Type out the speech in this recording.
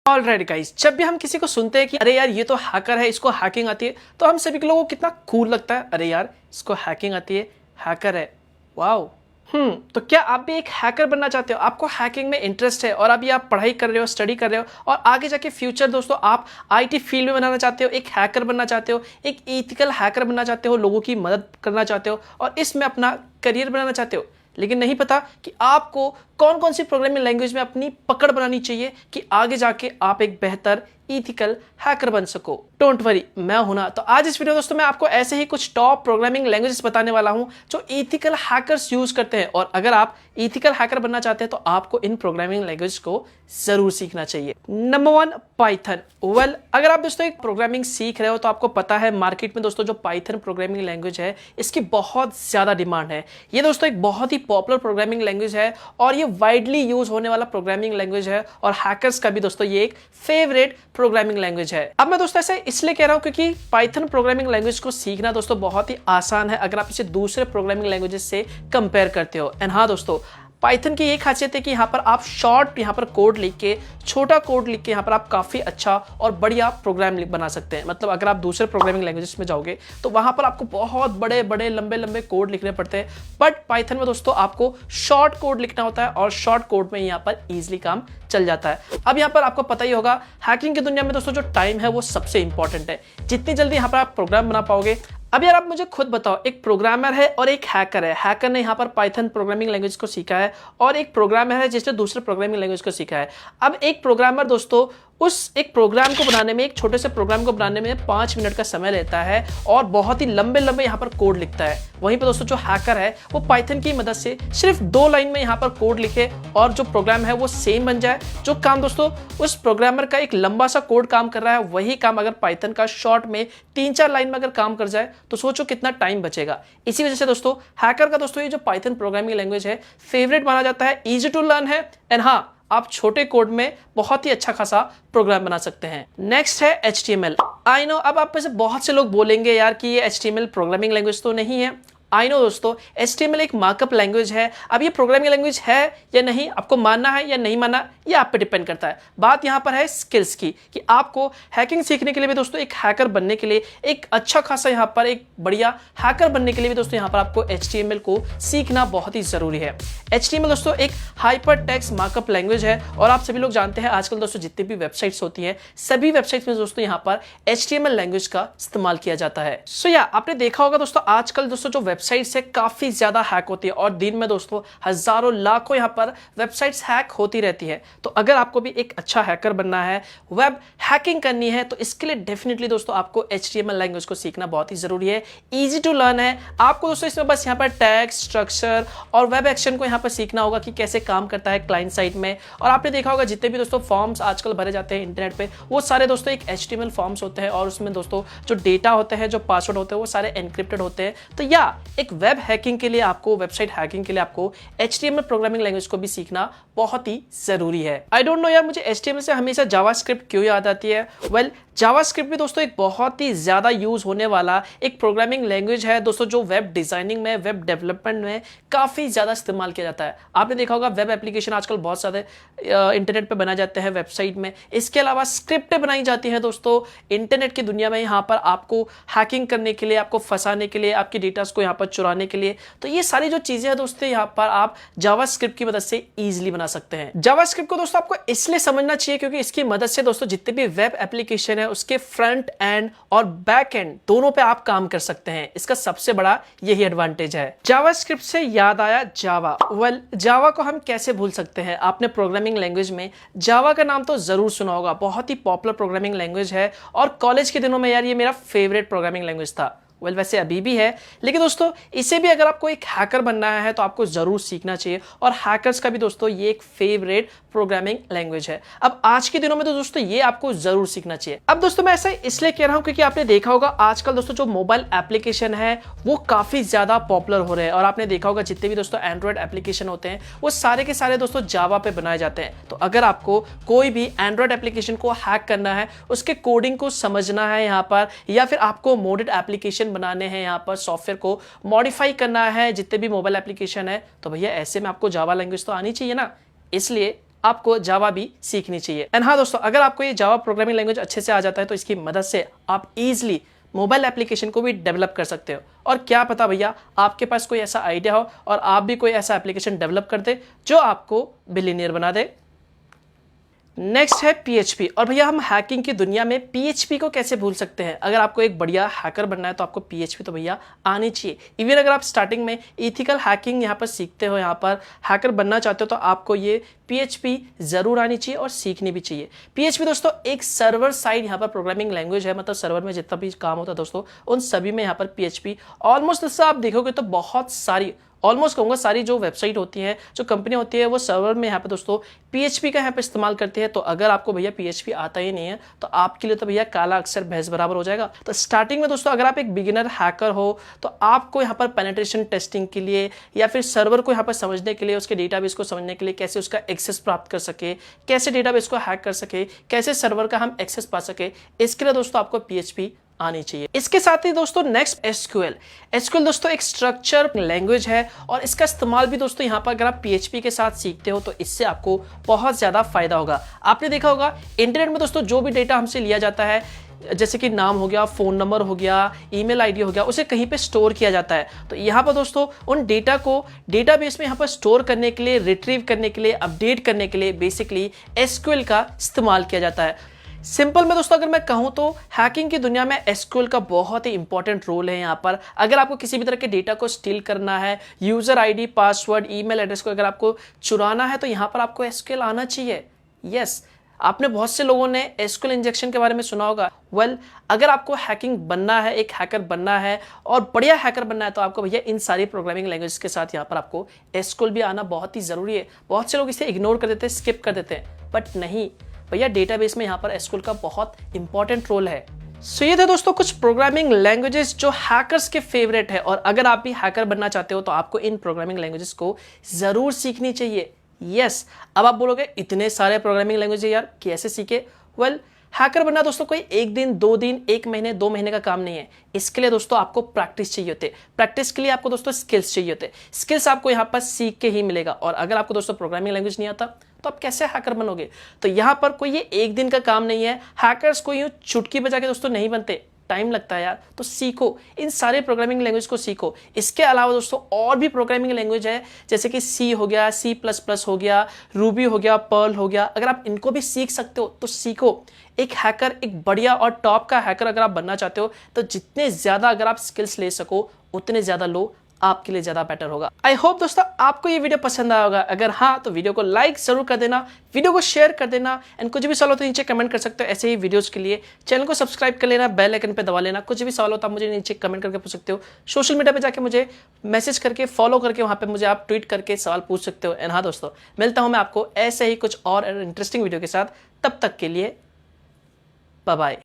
Alright guys, जब भी हम किसी को सुनते हैं कि अरे यार ये तो हैकर है, इसको हैकिंग आती है, तो हम सभी लोगों को कितना कूल लगता है। अरे यार इसको हैकिंग आती है, हैकर है, वाओ। तो क्या आप भी एक हैकर बनना चाहते हो? आपको हैकिंग में इंटरेस्ट है और अभी आप पढ़ाई कर रहे हो, स्टडी कर रहे हो और आगे जाके फ्यूचर दोस्तों आप आईटी फील्ड में बनाना चाहते हो, एक हैकर बनना चाहते हो, एक एथिकल हैकर बनना चाहते हो, लोगों की मदद करना चाहते हो और इसमें अपना करियर बनाना चाहते हो, लेकिन नहीं पता कि आपको कौन कौन सी प्रोग्रामिंग लैंग्वेज में अपनी पकड़ बनानी चाहिए कि आगे जाके आप एक बेहतर इथिकल हैकर बन सको। डोंट वरी, मैं हूं ना। तो आज इस वीडियो दोस्तों मैं आपको ऐसे ही कुछ टॉप प्रोग्रामिंग लैंग्वेजेस बताने वाला हूं जो इथिकल हैकर्स यूज करते हैं, और अगर आप इथिकल हैकर बनना चाहते हैं तो आपको इन प्रोग्रामिंग लैंग्वेज को जरूर सीखना चाहिए। Number 1, Python. वेल, अगर आप दोस्तों एक प्रोग्रामिंग सीख रहे हो तो आपको पता है मार्केट में दोस्तों जो पाइथन प्रोग्रामिंग लैंग्वेज है इसकी बहुत ज्यादा डिमांड है। ये दोस्तों एक बहुत ही पॉपुलर प्रोग्रामिंग लैंग्वेज है और ये वाइडली यूज होने वाला प्रोग्रामिंग लैंग्वेज है और हैकर्स का भी दोस्तों ये एक फेवरेट प्रोग्रामिंग लैंग्वेज है। अब मैं दोस्तों ऐसे इसलिए कह रहा हूं क्योंकि पाइथन प्रोग्रामिंग लैंग्वेज को सीखना दोस्तों बहुत ही आसान है अगर आप इसे दूसरे प्रोग्रामिंग लैंग्वेजेस से कंपेयर करते हो। एंड हाँ दोस्तों, पाइथन की ये खासियत है कि यहाँ पर आप शॉर्ट यहाँ पर कोड लिख के, छोटा कोड लिख के यहाँ पर आप काफी अच्छा और बढ़िया प्रोग्राम बना सकते हैं। मतलब अगर आप दूसरे प्रोग्रामिंग लैंग्वेजेस में जाओगे तो वहां पर आपको बहुत बड़े बड़े लंबे लंबे कोड लिखने पड़ते हैं, बट पाइथन में दोस्तों आपको शॉर्ट कोड लिखना होता है और शॉर्ट कोड में यहाँ पर इजिली काम चल जाता है। अब यहाँ पर आपको पता ही होगा हैकिंग की दुनिया में दोस्तों जो टाइम है वो सबसे इंपॉर्टेंट है। जितनी जल्दी यहाँ पर आप प्रोग्राम बना पाओगे। अब यार आप मुझे खुद बताओ, एक प्रोग्रामर है और एक हैकर है। हैकर ने यहाँ पर पाइथन प्रोग्रामिंग लैंग्वेज को सीखा है और एक प्रोग्रामर है जिसने दूसरे प्रोग्रामिंग लैंग्वेज को सीखा है। अब एक प्रोग्रामर दोस्तों उस एक प्रोग्राम को बनाने में, एक छोटे से प्रोग्राम को बनाने में 5 मिनट का समय लेता है और बहुत ही लंबे लंबे यहाँ पर कोड लिखता है। वहीं पर दोस्तों जो हैकर है वो पाइथन की मदद से सिर्फ 2 लाइन में यहाँ पर कोड लिखे और जो प्रोग्राम है वो सेम बन जाए। जो काम दोस्तों उस प्रोग्रामर का एक लंबा सा कोड काम कर रहा है, वही काम अगर पाइथन का शॉर्ट में 3-4 लाइन में अगर काम कर जाए तो सोचो कितना टाइम बचेगा। इसी वजह से दोस्तों हैकर का दोस्तों ये जो पाइथन प्रोग्रामिंग लैंग्वेज है फेवरेट माना जाता है, इजी टू लर्न है एंड हाँ, आप छोटे कोड में बहुत ही अच्छा खासा प्रोग्राम बना सकते हैं। नेक्स्ट है HTML। आई नो, अब आप में से बहुत से लोग बोलेंगे यार कि ये HTML प्रोग्रामिंग लैंग्वेज तो नहीं है। आई नो दोस्तों, HTML एक मार्कअप लैंग्वेज है। अब ये प्रोग्रामिंग लैंग्वेज है या नहीं, आपको मानना है या नहीं मानना, ये आप पे डिपेंड करता है। बात यहाँ पर है स्किल्स की कि आपको हैकिंग सीखने के लिए भी दोस्तों, एक हैकर बनने के लिए, एक अच्छा खासा यहाँ पर एक बढ़िया हैकर बनने के लिए भी दोस्तों यहाँ पर आपको HTML को सीखना बहुत ही जरूरी है। HTML दोस्तों एक हाइपर टेक्स्ट मार्कअप लैंग्वेज है और आप सभी लोग जानते हैं आजकल दोस्तों जितनी भी वेबसाइट्स होती हैं सभी वेबसाइट्स में दोस्तों यहाँ पर HTML लैंग्वेज का इस्तेमाल किया जाता है। सो या आपने देखा होगा दोस्तों आजकल दोस्तों जो वेबसाइट्स है काफी ज्यादा हैक होती है और दिन में दोस्तों हजारों लाखों यहाँ पर वेबसाइट्स हैक होती रहती है। तो अगर आपको भी एक अच्छा हैकर बनना है, वेब हैकिंग करनी है, तो इसके लिए डेफिनेटली दोस्तों आपको HTML लैंग्वेज को सीखना बहुत ही जरूरी है। इजी टू लर्न है। आपको दोस्तों इसमें बस यहाँ पर टैग, स्ट्रक्चर और वेब एक्शन को यहाँ पर सीखना होगा कि कैसे काम करता है क्लाइंट साइड में। और आपने देखा होगा जितने भी दोस्तों फॉर्म्स आजकल भरे जाते हैं इंटरनेट पे, वो सारे दोस्तों एक HTML फॉर्म्स होते हैं और उसमें दोस्तों जो डेटा होते हैं, जो पासवर्ड होते हैं, वो सारे एनक्रिप्टेड होते हैं। तो या एक वेब हैकिंग के लिए आपको, वेबसाइट हैकिंग के लिए आपको HTML प्रोग्रामिंग लैंग्वेज को भी सीखना बहुत ही जरूरी है। आई डोंट नो यार, मुझे HTML से हमेशा जावास्क्रिप्ट क्यों याद आती है। वेल, जावास्क्रिप्ट भी दोस्तों एक बहुत ही ज्यादा यूज होने वाला एक प्रोग्रामिंग लैंग्वेज है दोस्तों, जो वेब डिजाइनिंग में, वेब डेवलपमेंट में काफी ज्यादा इस्तेमाल किया जाता है। आपने देखा होगा वेब एप्लीकेशन आजकल बहुत सारे इंटरनेट पे बनाए जाते हैं वेबसाइट में। इसके अलावा स्क्रिप्टें बनाई जाती हैं दोस्तों इंटरनेट की दुनिया में, यहाँ पर आपको हैकिंग करने के लिए, आपको फंसाने के लिए, आपकी डेटास को यहाँ पर चुराने के लिए। तो ये सारी जो चीजें हैं दोस्तों यहाँ पर आप जावास्क्रिप्ट की मदद से इजीली बना सकते हैं। जावास्क्रिप्ट को दोस्तों आपको इसलिए समझना चाहिए क्योंकि इसकी मदद से दोस्तों जितने भी वेब एप्लीकेशन है उसके फ्रंट एंड और बैक एंड दोनों पे आप काम कर सकते हैं। इसका सबसे बड़ा यही एडवांटेज है। जावास्क्रिप्ट से याद आया जावा। वेल, जावा को हम कैसे भूल सकते हैं। आपने प्रोग्रामिंग लैंग्वेज में जावा का नाम तो जरूर सुना होगा। बहुत ही पॉपुलर प्रोग्रामिंग लैंग्वेज है और कॉलेज के दिनों में यार ये मेरा फेवरेट प्रोग्रामिंग लैंग्वेज था। वेल, वैसे अभी भी है, लेकिन दोस्तों इसे भी अगर आपको एक हैकर बनना है तो आपको जरूर सीखना चाहिए और हैकर्स का भी दोस्तों ये एक फेवरेट प्रोग्रामिंग लैंग्वेज है। अब आज के दिनों में तो दोस्तों ये आपको जरूर सीखना चाहिए। अब दोस्तों मैं ऐसा इसलिए कह रहा हूं क्योंकि आपने देखा होगा आजकल दोस्तों जो मोबाइल एप्लीकेशन है वो काफी ज्यादा पॉपुलर हो रहे हैं और आपने देखा होगा जितने भी दोस्तों एंड्रॉइड एप्लीकेशन होते हैं वो सारे के सारे दोस्तों जावा पे बनाए जाते हैं। तो अगर आपको कोई भी एंड्रॉइड एप्लीकेशन को हैक करना है, उसके कोडिंग को समझना है यहाँ पर, या फिर आपको मोडेड एप्लीकेशन बनाने हैं, यहाँ पर सॉफ्टवेयर को मॉडिफाई करना है जितने भी मोबाइल एप्लीकेशन है, तो भैया ऐसे में आपको जावा लैंग्वेज तो आनी चाहिए ना। इसलिए आपको जावा भी सीखनी चाहिए। एंड हाँ दोस्तों, अगर आपको ये जावा प्रोग्रामिंग लैंग्वेज अच्छे से आ जाता है तो इसकी मदद से आप इजीली मोबाइल एप्लीकेशन को भी डेवलप कर सकते हो। और क्या पता भैया, आपके पास कोई ऐसा आइडिया हो और आप भी कोई ऐसा एप्लीकेशन डेवलप कर दे जो आपको बिलियनियर बना दे। नेक्स्ट है PHP। और भैया हम हैकिंग की दुनिया में PHP को कैसे भूल सकते हैं। अगर आपको एक बढ़िया हैकर बनना है तो आपको PHP तो भैया आनी चाहिए। इवन अगर आप स्टार्टिंग में इथिकल हैकिंग यहाँ पर सीखते हो, यहाँ पर हैकर बनना चाहते हो, तो आपको ये PHP जरूर आनी चाहिए और सीखनी भी चाहिए। PHP दोस्तों एक सर्वर साइड यहाँ पर प्रोग्रामिंग लैंग्वेज है, मतलब सर्वर में जितना भी काम होता है दोस्तों उन सभी में यहाँ पर PHP ऑलमोस्ट दोस्तों आप देखोगे तो बहुत सारी, ऑलमोस्ट कहूंगा सारी जो वेबसाइट होती है, जो कंपनी होती है, वो सर्वर में यहाँ पे दोस्तों PHP का यहाँ पे इस्तेमाल करती है। तो अगर आपको भैया PHP आता ही नहीं है तो आपके लिए तो भैया काला अक्षर भैंस बराबर हो जाएगा। तो स्टार्टिंग में दोस्तों अगर आप एक बिगिनर हैकर हो तो आपको यहाँ पर पेनिट्रेशन टेस्टिंग के लिए या फिर सर्वर को यहाँ पर समझने के लिए, उसके डेटाबेस को समझने के लिए, कैसे उसका एक्सेस प्राप्त कर सके, कैसे डेटाबेस को हैक कर सके, कैसे सर्वर का हम एक्सेस पा सके, इसके लिए दोस्तों आपको PHP आनी चाहिए। इसके साथ ही दोस्तों नेक्स्ट SQL दोस्तों एक स्ट्रक्चर लैंग्वेज है और इसका इस्तेमाल भी दोस्तों यहाँ पर अगर आप PHP के साथ सीखते हो तो इससे आपको बहुत ज्यादा फायदा होगा। आपने देखा होगा इंटरनेट में दोस्तों जो भी डेटा हमसे लिया जाता है, जैसे कि नाम हो गया, फोन नंबर हो गया, ईमेल आईडी हो गया, उसे कहीं पे स्टोर किया जाता है। तो यहाँ पर दोस्तों उन डेटा को डेटाबेस में यहाँ पर स्टोर करने के लिए, रिट्रीव करने के लिए, अपडेट करने के लिए बेसिकली SQL का इस्तेमाल किया जाता है। सिंपल में दोस्तों अगर मैं कहूं तो हैकिंग की दुनिया में SQL का बहुत ही इंपॉर्टेंट रोल है। यहाँ पर अगर आपको किसी भी तरह के डेटा को स्टील करना है, user ID, password, email address को अगर आपको चुराना है तो यहाँ पर आपको SQL आना चाहिए। यस, आपने बहुत से लोगों ने SQL इंजेक्शन के बारे में सुना होगा। अगर आपको हैकिंग बनना है, एक हैकर बनना है और बढ़िया हैकर बनना है तो आपको भैया इन सारी प्रोग्रामिंग लैंग्वेज के साथ यहाँ पर आपको SQL भी आना बहुत ही जरूरी है। बहुत से लोग इसे इग्नोर कर देते हैं, स्किप कर देते हैं, बट नहीं भैया, डेटाबेस में यहाँ पर SQL का बहुत इंपॉर्टेंट रोल है। सो ये थे दोस्तों कुछ प्रोग्रामिंग लैंग्वेजेस जो हैकर्स के फेवरेट है। और अगर आप भी हैकर बनना चाहते हो तो आपको इन प्रोग्रामिंग लैंग्वेजेस को जरूर सीखनी चाहिए। यस, अब आप बोलोगे इतने सारे प्रोग्रामिंग लैंग्वेज यार कैसे सीखे। हैकर बनना दोस्तों कोई एक दिन, 2 दिन, 1 महीने, 2 महीने का काम नहीं है। इसके लिए दोस्तों आपको प्रैक्टिस चाहिए होते। प्रैक्टिस के लिए आपको दोस्तों स्किल्स चाहिए होते। स्किल्स आपको यहाँ पर सीख के ही मिलेगा। और अगर आपको दोस्तों प्रोग्रामिंग लैंग्वेज नहीं आता तो आप कैसे हैकर बनोगे। तो यहाँ पर कोई ये एक दिन का काम नहीं है। हैकर्स को यूं चुटकी बजा के दोस्तों नहीं बनते, टाइम लगता है यार। तो सीखो, इन सारे प्रोग्रामिंग लैंग्वेज को सीखो। इसके अलावा दोस्तों और भी प्रोग्रामिंग लैंग्वेज है, जैसे कि C हो गया, C++ हो गया, रूबी हो गया, पर्ल हो गया। अगर आप इनको भी सीख सकते हो तो सीखो। एक हैकर, एक बढ़िया और टॉप का हैकर अगर आप बनना चाहते हो तो जितने ज्यादा अगर आप स्किल्स ले सको उतने ज्यादा लो, आपके लिए ज्यादा बेटर होगा। आई होप दोस्तों आपको ये वीडियो पसंद आया होगा। अगर हाँ तो वीडियो को लाइक जरूर कर देना, वीडियो को शेयर कर देना, एंड कुछ भी सवाल हो तो नीचे कमेंट कर सकते हो ऐसे ही वीडियोस के लिए। चैनल को सब्सक्राइब कर लेना, बेल आइकन पे दबा लेना। कुछ भी सवाल हो तो आप मुझे नीचे कमेंट करके पूछ सकते हो। सोशल मीडिया पे जाके मुझे मैसेज करके, फॉलो करके, वहां पे मुझे आप ट्वीट करके सवाल पूछ सकते हो। एंड हाँ दोस्तों, मिलता हूं मैं आपको ऐसे ही कुछ और इंटरेस्टिंग वीडियो के साथ। तब तक के लिए बाय बाय।